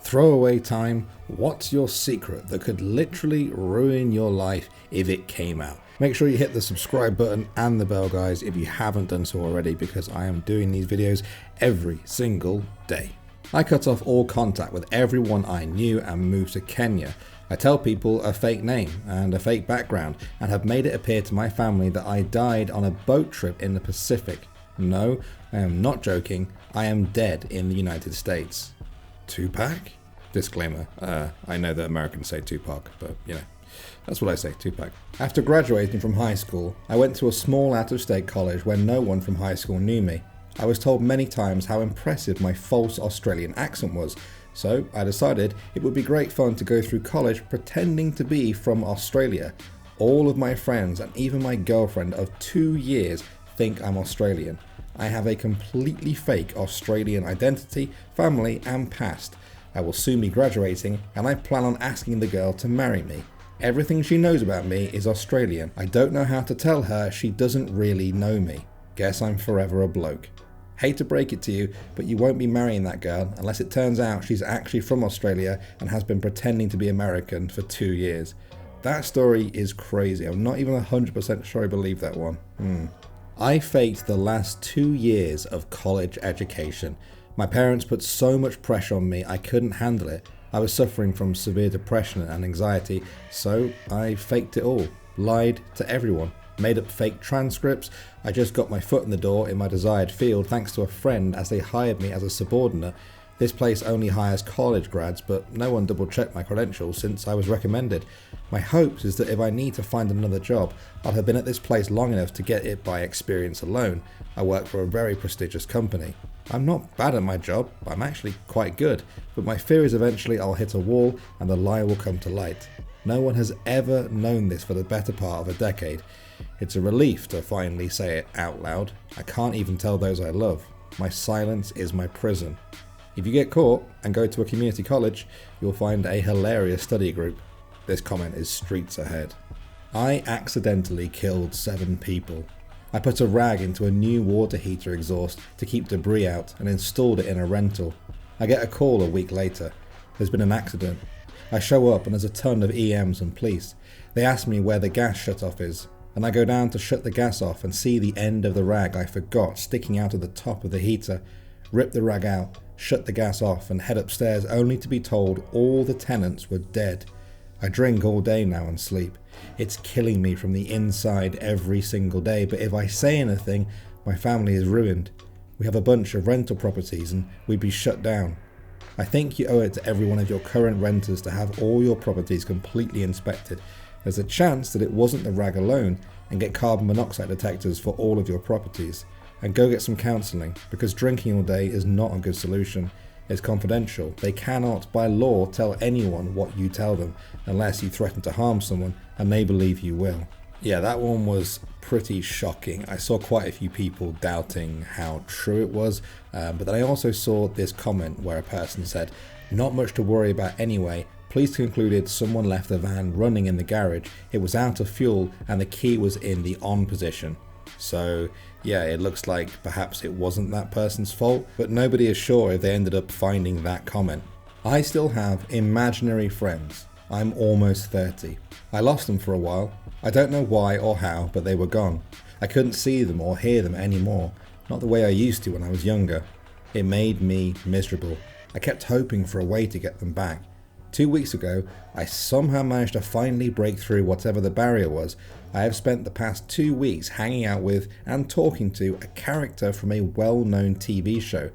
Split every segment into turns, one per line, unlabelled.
Throwaway time, what's your secret that could literally ruin your life if it came out? Make sure you hit the subscribe button and the bell, guys, if you haven't done so already, because I am doing these videos every single day. I cut off all contact with everyone I knew and moved to Kenya. I tell people a fake name and a fake background and have made it appear to my family that I died on a boat trip in the Pacific. No, I am not joking. I am dead in the United States. Tupac? Disclaimer, I know that Americans say Tupac, but you know, that's what I say, Tupac. After graduating from high school, I went to a small out-of-state college where no one from high school knew me. I was told many times how impressive my false Australian accent was, so I decided it would be great fun to go through college pretending to be from Australia. All of my friends and even my girlfriend of 2 years think I'm Australian. I have a completely fake Australian identity, family and past. I will soon be graduating and I plan on asking the girl to marry me. Everything she knows about me is Australian. I don't know how to tell her she doesn't really know me. Guess I'm forever a bloke. Hate to break it to you, but you won't be marrying that girl unless it turns out she's actually from Australia and has been pretending to be American for 2 years. That story is crazy. I'm not even 100% sure I believe that one. I faked the last 2 years of college education. My parents put so much pressure on me I couldn't handle it. I was suffering from severe depression and anxiety, so I faked it all. Lied to everyone. Made up fake transcripts. I just got my foot in the door in my desired field thanks to a friend as they hired me as a subordinate. This place only hires college grads, but no one double checked my credentials since I was recommended. My hopes is that if I need to find another job, I'll have been at this place long enough to get it by experience alone. I work for a very prestigious company. I'm not bad at my job, I'm actually quite good, but my fear is eventually I'll hit a wall and the lie will come to light. No one has ever known this for the better part of a decade. It's a relief to finally say it out loud. I can't even tell those I love. My silence is my prison. If you get caught and go to a community college, you'll find a hilarious study group. This comment is streets ahead. I accidentally killed 7 people. I put a rag into a new water heater exhaust to keep debris out and installed it in a rental. I get a call a week later. There's been an accident. I show up and there's a ton of EMs and police. They ask me where the gas shutoff is, and I go down to shut the gas off and see the end of the rag I forgot sticking out of the top of the heater. Rip the rag out, shut the gas off and head upstairs only to be told all the tenants were dead. I drink all day now and sleep. It's killing me from the inside every single day, but if I say anything, my family is ruined. We have a bunch of rental properties and we'd be shut down. I think you owe it to every one of your current renters to have all your properties completely inspected. There's a chance that it wasn't the rag alone, and get carbon monoxide detectors for all of your properties. And go get some counselling, because drinking all day is not a good solution. It's confidential. They cannot, by law, tell anyone what you tell them, unless you threaten to harm someone, and they believe you will. Yeah, that one was pretty shocking. I saw quite a few people doubting how true it was, but then I also saw this comment where a person said, "Not much to worry about anyway. Police concluded someone left the van running in the garage. It was out of fuel and the key was in the on position." So yeah, it looks like perhaps it wasn't that person's fault, but nobody is sure if they ended up finding that comment. I still have imaginary friends. I'm almost 30. I lost them for a while. I don't know why or how, but they were gone. I couldn't see them or hear them anymore, not the way I used to when I was younger. It made me miserable. I kept hoping for a way to get them back. 2 weeks ago, I somehow managed to finally break through whatever the barrier was. I have spent the past 2 weeks hanging out with and talking to a character from a well-known TV show.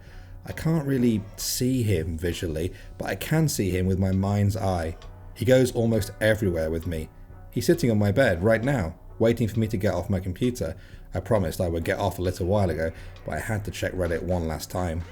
I can't really see him visually, but I can see him with my mind's eye. He goes almost everywhere with me. He's sitting on my bed right now, waiting for me to get off my computer. I promised I would get off a little while ago, but I had to check Reddit one last time.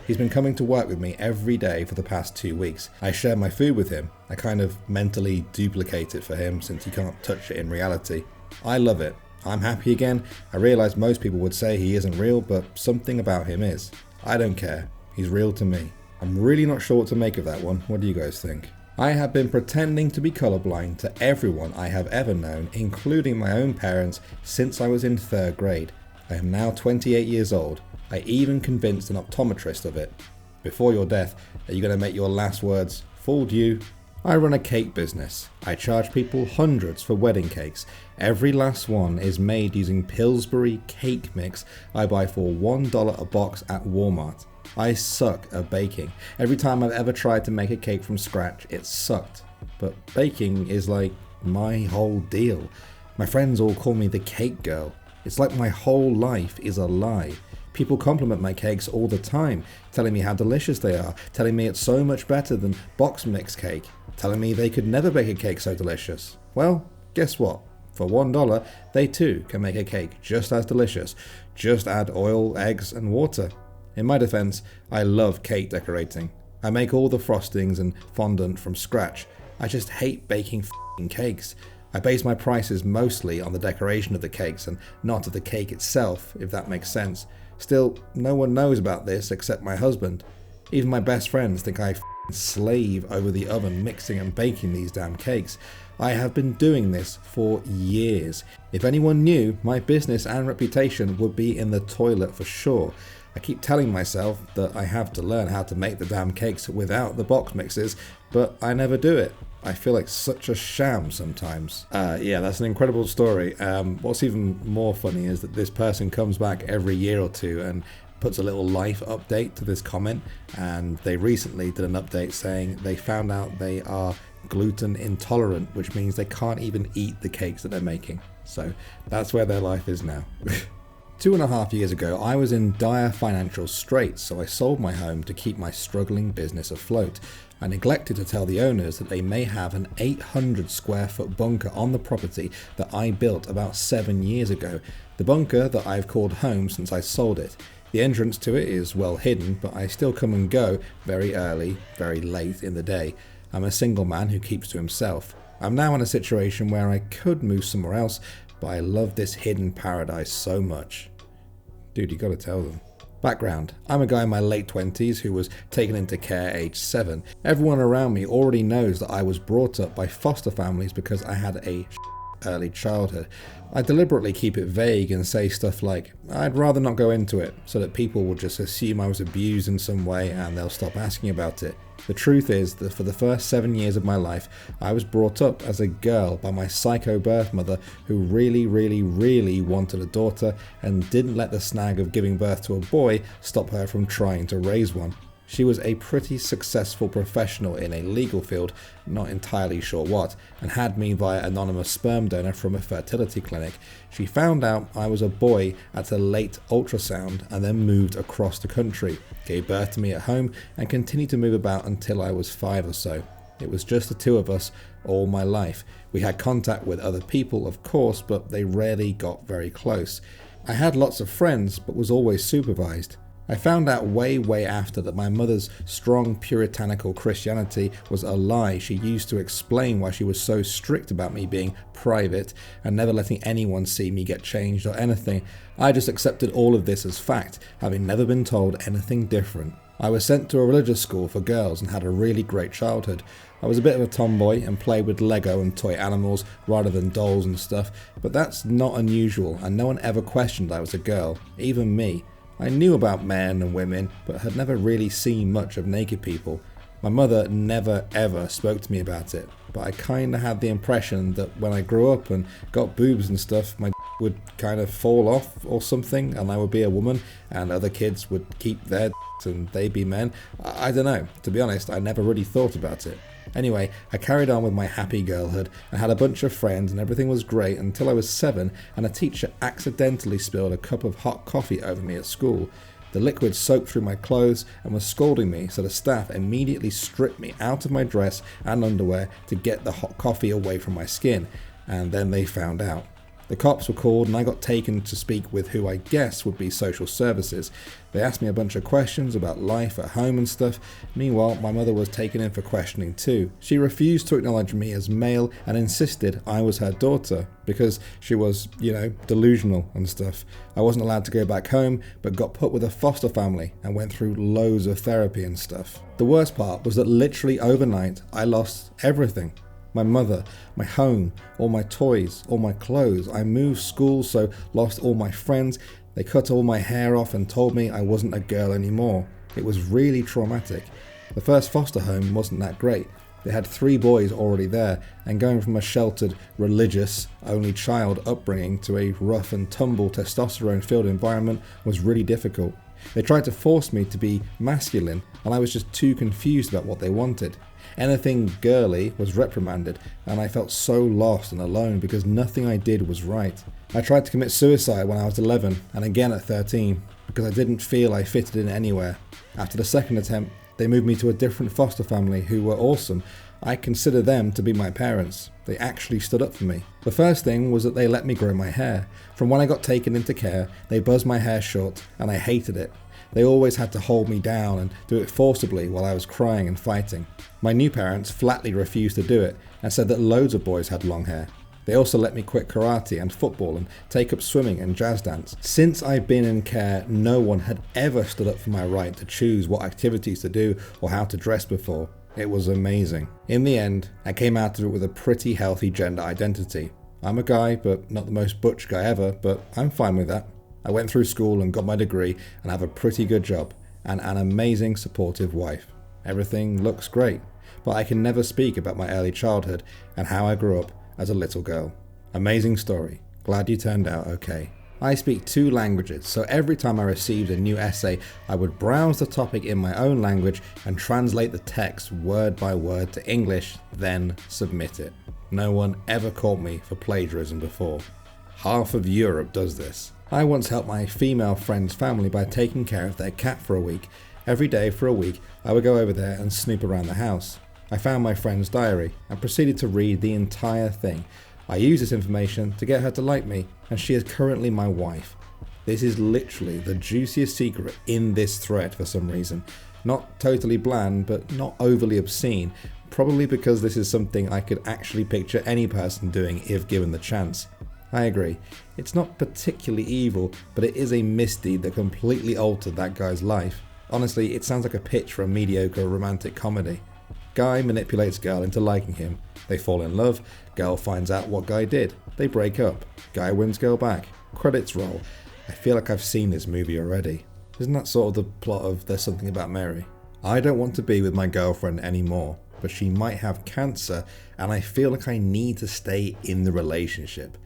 He's been coming to work with me every day for the past 2 weeks. I share my food with him. I kind of mentally duplicate it for him since he can't touch it in reality. I love it. I'm happy again. I realise most people would say he isn't real, but something about him is. I don't care. He's real to me. I'm really not sure what to make of that one. What do you guys think? I have been pretending to be colourblind to everyone I have ever known, including my own parents, since I was in 3rd grade. I am now 28 years old. I even convinced an optometrist of it. before your death, are you going to make your last words, "Fooled you"? I run a cake business. I charge people hundreds for wedding cakes. Every last one is made using Pillsbury cake mix I buy for $1 a box at Walmart. I suck at baking. Every time I've ever tried to make a cake from scratch, it sucked. But baking is like my whole deal. My friends all call me the cake girl. It's like my whole life is a lie. People compliment my cakes all the time, telling me how delicious they are, telling me it's so much better than box mix cake, telling me they could never bake a cake so delicious. Well, guess what? For $1, they too can make a cake just as delicious. Just add oil, eggs, and water. In my defense, I love cake decorating. I make all the frostings and fondant from scratch. I just hate baking f***ing cakes. I base my prices mostly on the decoration of the cakes and not of the cake itself, if that makes sense. Still, no one knows about this except my husband. Even my best friends think I slave over the oven mixing and baking these damn cakes. I have been doing this for years. If anyone knew, my business and reputation would be in the toilet for sure. I keep telling myself that I have to learn how to make the damn cakes without the box mixes, but I never do it. I feel like such a sham sometimes. Yeah, that's an incredible story. What's even more funny is that this person comes back every year or two and puts a little life update to this comment, and they recently did an update saying they found out they are gluten intolerant, which means they can't even eat the cakes that they're making. So that's where their life is now. 2.5 years ago, I was in dire financial straits, so I sold my home to keep my struggling business afloat. I neglected to tell the owners that they may have an 800 square foot bunker on the property that I built about 7 years ago. The bunker that I've called home since I sold it. The entrance to it is well hidden, but I still come and go very early, very late in the day. I'm a single man who keeps to himself. I'm now in a situation where I could move somewhere else, but I love this hidden paradise so much. Dude, you gotta tell them. Background: I'm a guy in my late 20s who was taken into care age 7. Everyone around me already knows that I was brought up by foster families because I had a early childhood. I deliberately keep it vague and say stuff like, I'd rather not go into it, so that people will just assume I was abused in some way and they'll stop asking about it. The truth is that for the first 7 years of my life, I was brought up as a girl by my psycho birth mother who really wanted a daughter and didn't let the snag of giving birth to a boy stop her from trying to raise one. She was a pretty successful professional in a legal field, not entirely sure what, and had me via anonymous sperm donor from a fertility clinic. She found out I was a boy at a late ultrasound and then moved across the country, gave birth to me at home, and continued to move about until I was 5 or so. It was just the two of us all my life. We had contact with other people, of course, but they rarely got very close. I had lots of friends, but was always supervised. I found out way after that my mother's strong puritanical Christianity was a lie she used to explain why she was so strict about me being private and never letting anyone see me get changed or anything. I just accepted all of this as fact, having never been told anything different. I was sent to a religious school for girls and had a really great childhood. I was a bit of a tomboy and played with Lego and toy animals rather than dolls and stuff, but that's not unusual and no one ever questioned I was a girl, even me. I knew about men and women, but had never really seen much of naked people. My mother never ever spoke to me about it, but I kinda had the impression that when I grew up and got boobs and stuff, my would kind of fall off or something, and I would be a woman, and other kids would keep their and they'd be men. I don't know. To be honest, I never really thought about it. Anyway, I carried on with my happy girlhood and had a bunch of friends and everything was great until I was 7 and a teacher accidentally spilled a cup of hot coffee over me at school. The liquid soaked through my clothes and was scalding me, so the staff immediately stripped me out of my dress and underwear to get the hot coffee away from my skin, and then they found out. The cops were called and I got taken to speak with who I guess would be social services. They asked me a bunch of questions about life at home and stuff. Meanwhile, my mother was taken in for questioning too. She refused to acknowledge me as male and insisted I was her daughter because she was, delusional and stuff. I wasn't allowed to go back home, but got put with a foster family and went through loads of therapy and stuff. The worst part was that literally overnight, I lost everything. My mother, my home, all my toys, all my clothes. I moved schools, so lost all my friends. They cut all my hair off and told me I wasn't a girl anymore. It was really traumatic. The first foster home wasn't that great. They had 3 boys already there, and going from a sheltered, religious, only child upbringing to a rough and tumble, testosterone-filled environment was really difficult. They tried to force me to be masculine, and I was just too confused about what they wanted. Anything girly was reprimanded, and I felt so lost and alone because nothing I did was right. I tried to commit suicide when I was 11, and again at 13, because I didn't feel I fitted in anywhere. After the second attempt, they moved me to a different foster family who were awesome. I consider them to be my parents. They actually stood up for me. The first thing was that they let me grow my hair. From when I got taken into care, they buzzed my hair short, and I hated it. They always had to hold me down and do it forcibly while I was crying and fighting. My new parents flatly refused to do it and said that loads of boys had long hair. They also let me quit karate and football and take up swimming and jazz dance. Since I've been in care, no one had ever stood up for my right to choose what activities to do or how to dress before. It was amazing. In the end, I came out of it with a pretty healthy gender identity. I'm a guy, but not the most butch guy ever, but I'm fine with that. I went through school and got my degree and have a pretty good job and an amazing supportive wife. Everything looks great, but I can never speak about my early childhood and how I grew up as a little girl. Amazing story. Glad you turned out okay. I speak 2 languages, so every time I received a new essay, I would browse the topic in my own language and translate the text word by word to English, then submit it. No one ever caught me for plagiarism before. Half of Europe does this. I once helped my female friend's family by taking care of their cat for a week. Every day for a week, I would go over there and snoop around the house. I found my friend's diary and proceeded to read the entire thing. I used this information to get her to like me, and she is currently my wife. This is literally the juiciest secret in this thread for some reason. Not totally bland, but not overly obscene, probably because this is something I could actually picture any person doing if given the chance. I agree, it's not particularly evil, but it is a misdeed that completely altered that guy's life. Honestly, it sounds like a pitch for a mediocre romantic comedy. Guy manipulates girl into liking him. They fall in love, girl finds out what guy did. They break up, guy wins girl back. Credits roll. I feel like I've seen this movie already. Isn't that sort of the plot of There's Something About Mary? I don't want to be with my girlfriend anymore, but she might have cancer and I feel like I need to stay in the relationship.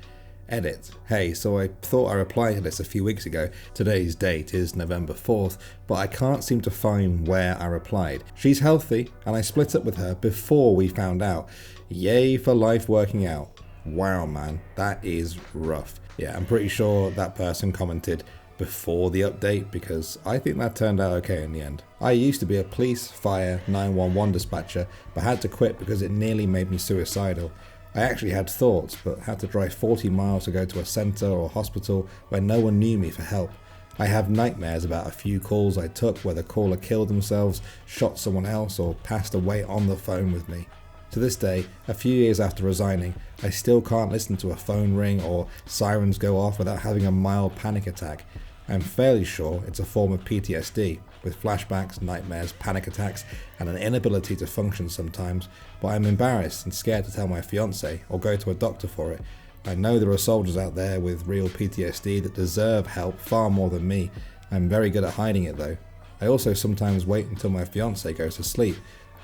Edit. Hey, so I thought I replied to this a few weeks ago. Today's date is November 4th, but I can't seem to find where I replied. She's healthy, and I split up with her before we found out. Yay for life working out. Wow, man, that is rough. Yeah, I'm pretty sure that person commented before the update because I think that turned out okay in the end. I used to be a police, fire, 911 dispatcher, but had to quit because it nearly made me suicidal. I actually had thoughts, but had to drive 40 miles to go to a centre or hospital where no one knew me for help. I have nightmares about a few calls I took where the caller killed themselves, shot someone else, or passed away on the phone with me. To this day, a few years after resigning, I still can't listen to a phone ring or sirens go off without having a mild panic attack. I'm fairly sure it's a form of PTSD, with flashbacks, nightmares, panic attacks, and an inability to function sometimes, but I'm embarrassed and scared to tell my fiancé or go to a doctor for it. I know there are soldiers out there with real PTSD that deserve help far more than me. I'm very good at hiding it though. I also sometimes wait until my fiancé goes to sleep,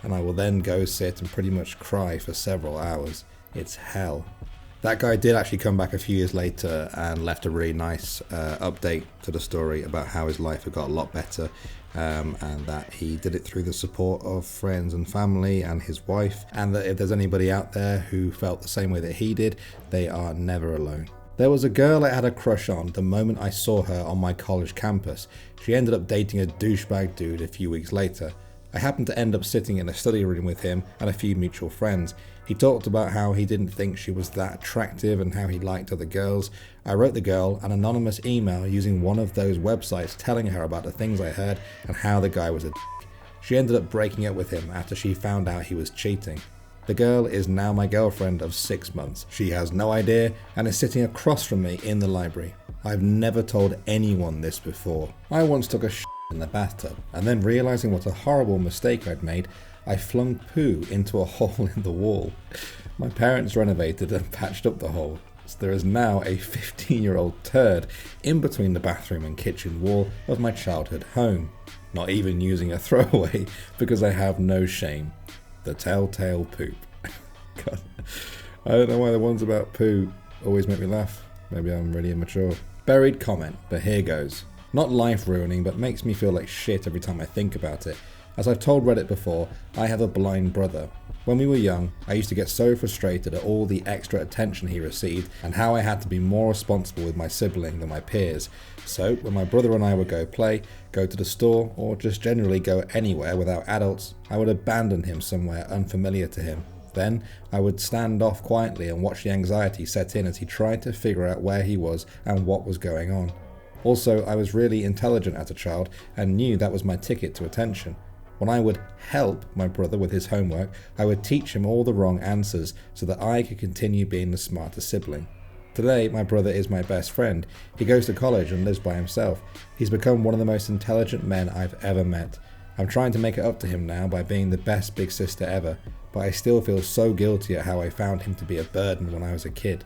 and I will then go sit and pretty much cry for several hours. It's hell. That guy did actually come back a few years later and left a really nice update to the story about how his life had got a lot better, and that he did it through the support of friends and family and his wife, and that if there's anybody out there who felt the same way that he did, they are never alone. There was a girl I had a crush on the moment I saw her on my college campus. She ended up dating a douchebag dude a few weeks later. I happened to end up sitting in a study room with him and a few mutual friends. He talked about how he didn't think she was that attractive and how he liked other girls. I wrote the girl an anonymous email using one of those websites telling her about the things I heard and how the guy was a dick. She ended up breaking up with him after she found out he was cheating. The girl is now my girlfriend of 6 months. She has no idea and is sitting across from me in the library. I've never told anyone this before. I once took a shit in the bathtub, and then realizing what a horrible mistake I'd made, I flung poo into a hole in the wall. My parents renovated and patched up the hole. So there is now a 15-year-old turd in between the bathroom and kitchen wall of my childhood home. Not even using a throwaway because I have no shame. The telltale poop. God, I don't know why the ones about poo always make me laugh. Maybe I'm really immature. Buried comment, but here goes. Not life ruining, but makes me feel like shit every time I think about it. As I've told Reddit before, I have a blind brother. When we were young, I used to get so frustrated at all the extra attention he received and how I had to be more responsible with my sibling than my peers. So when my brother and I would go play, go to the store, or just generally go anywhere without adults, I would abandon him somewhere unfamiliar to him. Then I would stand off quietly and watch the anxiety set in as he tried to figure out where he was and what was going on. Also, I was really intelligent as a child and knew that was my ticket to attention. When I would help my brother with his homework, I would teach him all the wrong answers so that I could continue being the smarter sibling. Today, my brother is my best friend. He goes to college and lives by himself. He's become one of the most intelligent men I've ever met. I'm trying to make it up to him now by being the best big sister ever, but I still feel so guilty at how I found him to be a burden when I was a kid.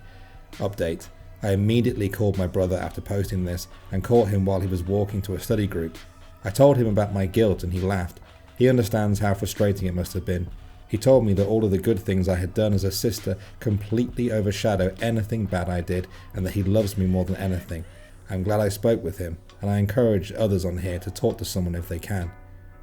Update. I immediately called my brother after posting this and caught him while he was walking to a study group. I told him about my guilt and he laughed. He understands how frustrating it must have been. He told me that all of the good things I had done as a sister completely overshadow anything bad I did and that he loves me more than anything. I'm glad I spoke with him, and I encourage others on here to talk to someone if they can.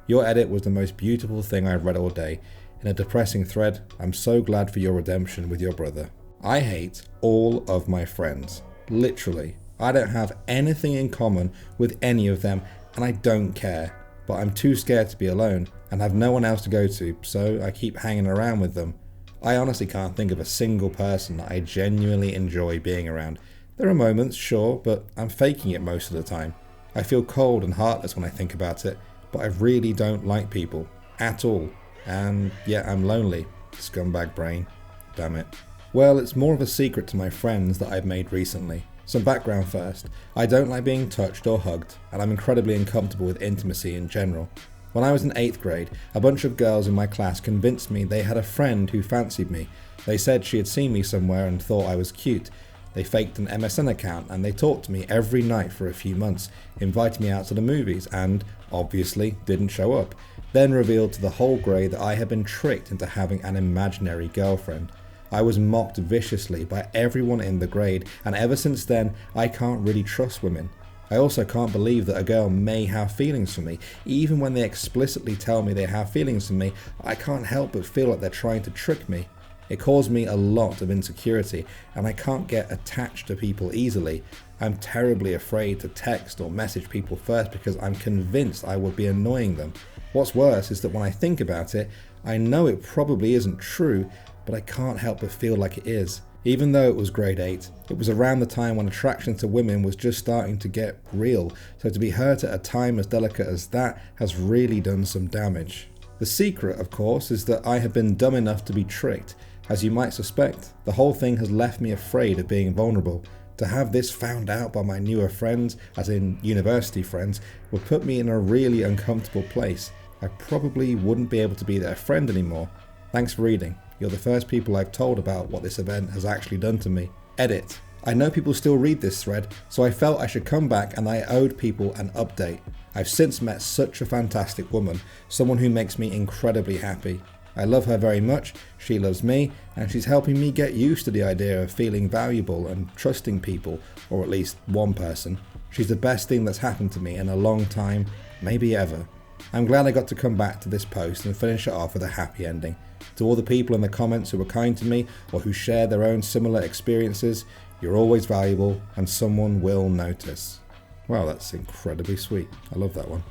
Your edit was the most beautiful thing I've read all day. In a depressing thread, I'm so glad for your redemption with your brother. I hate all of my friends. Literally. I don't have anything in common with any of them, and I don't care. But I'm too scared to be alone and have no one else to go to, so I keep hanging around with them. I honestly can't think of a single person that I genuinely enjoy being around. There are moments, sure, but I'm faking it most of the time. I feel cold and heartless when I think about it, but I really don't like people. At all. And yet I'm lonely. Scumbag brain. Damn it. Well, it's more of a secret to my friends that I've made recently. Some background first. I don't like being touched or hugged, and I'm incredibly uncomfortable with intimacy in general. When I was in 8th grade, a bunch of girls in my class convinced me they had a friend who fancied me. They said she had seen me somewhere and thought I was cute. They faked an MSN account and they talked to me every night for a few months, invited me out to the movies and, obviously, didn't show up. Then revealed to the whole grade that I had been tricked into having an imaginary girlfriend. I was mocked viciously by everyone in the grade, and ever since then, I can't really trust women. I also can't believe that a girl may have feelings for me. Even when they explicitly tell me they have feelings for me, I can't help but feel like they're trying to trick me. It caused me a lot of insecurity, and I can't get attached to people easily. I'm terribly afraid to text or message people first because I'm convinced I would be annoying them. What's worse is that when I think about it, I know it probably isn't true, but I can't help but feel like it is. Even though it was grade 8, it was around the time when attraction to women was just starting to get real, so to be hurt at a time as delicate as that has really done some damage. The secret, of course, is that I have been dumb enough to be tricked. As you might suspect, the whole thing has left me afraid of being vulnerable. To have this found out by my newer friends, as in university friends, would put me in a really uncomfortable place. I probably wouldn't be able to be their friend anymore. Thanks for reading. You're the first people I've told about what this event has actually done to me. Edit. I know people still read this thread, so I felt I should come back and I owed people an update. I've since met such a fantastic woman, someone who makes me incredibly happy. I love her very much, she loves me, and she's helping me get used to the idea of feeling valuable and trusting people, or at least one person. She's the best thing that's happened to me in a long time, maybe ever. I'm glad I got to come back to this post and finish it off with a happy ending. To all the people in the comments who were kind to me or who share their own similar experiences, you're always valuable and someone will notice. Wow, that's incredibly sweet. I love that one.